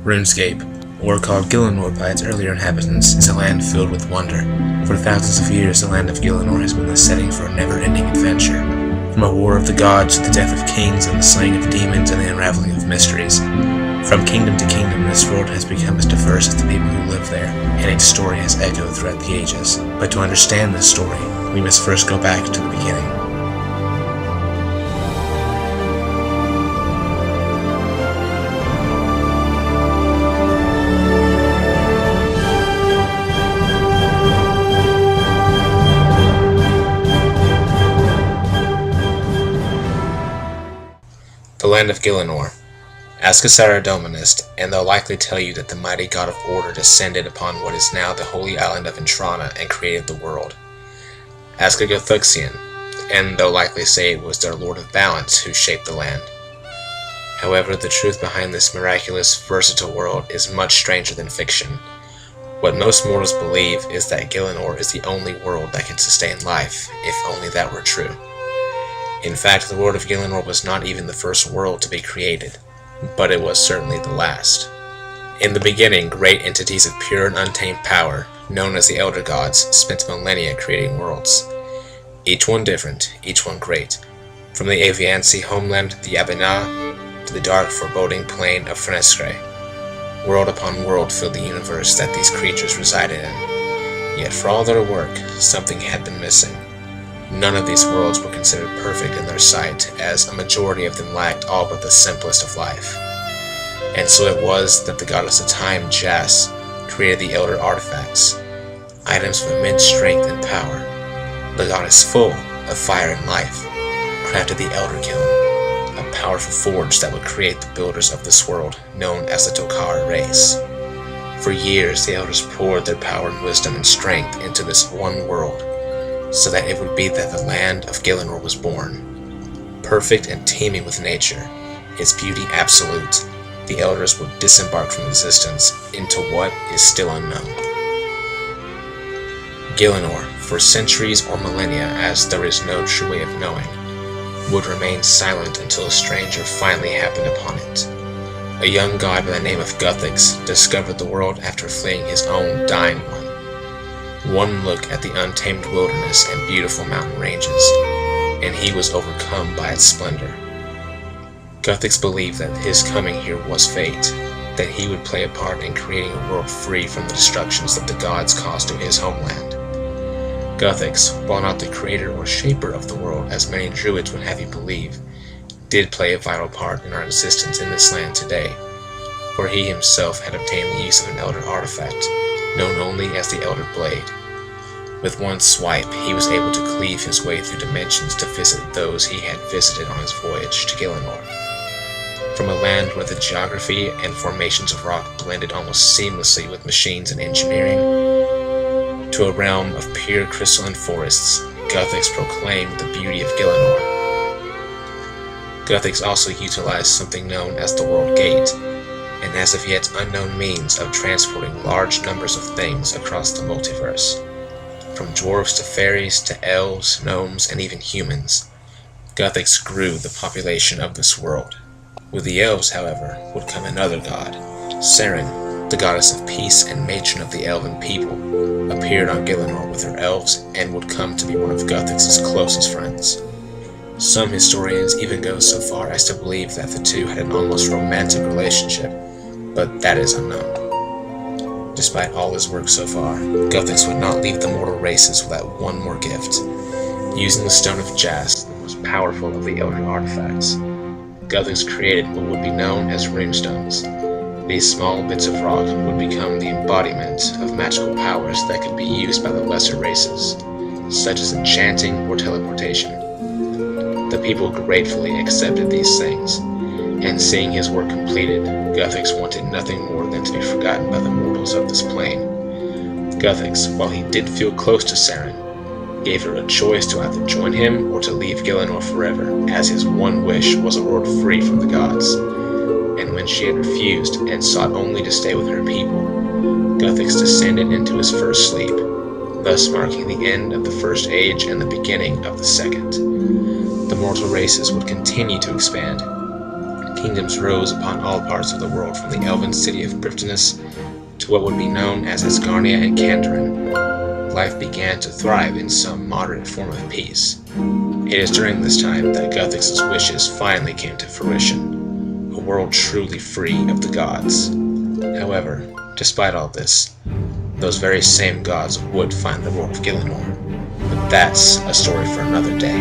RuneScape, or called Gielinor by its earlier inhabitants, is a land filled with wonder. For thousands of years, the land of Gielinor has been the setting for a never-ending adventure. From a war of the gods to the death of kings and the slaying of demons and the unraveling of mysteries. From kingdom to kingdom, this world has become as diverse as the people who live there, and its story has echoed throughout the ages. But to understand this story, we must first go back to the beginning. The land of Gielinor. Ask a Saradominist, and they'll likely tell you that the mighty god of order descended upon what is now the holy island of Intrana and created the world. Ask a Gothuxian, and they'll likely say it was their Lord of Balance who shaped the land. However, the truth behind this miraculous, versatile world is much stranger than fiction. What most mortals believe is that Gielinor is the only world that can sustain life, if only that were true. In fact, the world of Gielinor was not even the first world to be created, but it was certainly the last. In the beginning, great entities of pure and untamed power, known as the Elder Gods, spent millennia creating worlds. Each one different, each one great. From the Aviansi homeland of the Yabina to the dark, foreboding plain of Fenestre. World upon world filled the universe that these creatures resided in. Yet for all their work, something had been missing. None of these worlds were considered perfect in their sight, as a majority of them lacked all but the simplest of life. And so it was that the goddess of time, Jas, created the Elder Artifacts, items of immense strength and power. The goddess full of fire and life crafted the Elder Kiln, a powerful forge that would create the builders of this world, known as the Tokar race. For years, the Elders poured their power and wisdom and strength into this one world, so that it would be that the land of Gielinor was born. Perfect and teeming with nature, its beauty absolute, the Elders would disembark from existence into what is still unknown. Gielinor, for centuries or millennia, as there is no true way of knowing, would remain silent until a stranger finally happened upon it. A young god by the name of Guthix discovered the world after fleeing his own dying one. One look at the untamed wilderness and beautiful mountain ranges, and he was overcome by its splendor. Guthix believed that his coming here was fate, that he would play a part in creating a world free from the destructions that the gods caused to his homeland. Guthix, while not the creator or shaper of the world as many druids would have you believe, did play a vital part in our existence in this land today, for he himself had obtained the use of an elder artifact, known only as the Elder Blade. With one swipe, he was able to cleave his way through dimensions to visit those he had visited on his voyage to Gielinor. From a land where the geography and formations of rock blended almost seamlessly with machines and engineering, to a realm of pure crystalline forests, Guthix proclaimed the beauty of Gielinor. Guthix also utilized something known as the World Gate, and as of yet unknown means of transporting large numbers of things across the multiverse. From dwarves to fairies to elves, gnomes, and even humans, Guthix grew the population of this world. With the elves, however, would come another god. Seren, the goddess of peace and matron of the elven people, appeared on Gielinor with her elves and would come to be one of Guthix's closest friends. Some historians even go so far as to believe that the two had an almost romantic relationship, but that is unknown. Despite all his work so far, Guthix would not leave the mortal races without one more gift. Using the Stone of Jas, the most powerful of the Elder Artifacts, Guthix created what would be known as runestones. These small bits of rock would become the embodiment of magical powers that could be used by the lesser races, such as enchanting or teleportation. The people gratefully accepted these things, and seeing his work completed, Guthix wanted nothing more than to be forgotten by the mortals of this plane. Guthix, while he did feel close to Seren, gave her a choice to either join him or to leave Gielinor forever, as his one wish was a world free from the gods. And when she had refused and sought only to stay with her people, Guthix descended into his first sleep, thus marking the end of the First Age and the beginning of the Second. The mortal races would continue to expand. Kingdoms rose upon all parts of the world, from the elven city of Britannus to what would be known as Asgarnia and Kandarin. Life began to thrive in some moderate form of peace. It is during this time that Guthix's wishes finally came to fruition, a world truly free of the gods. However, despite all this, those very same gods would find the world of Gielinor. But that's a story for another day.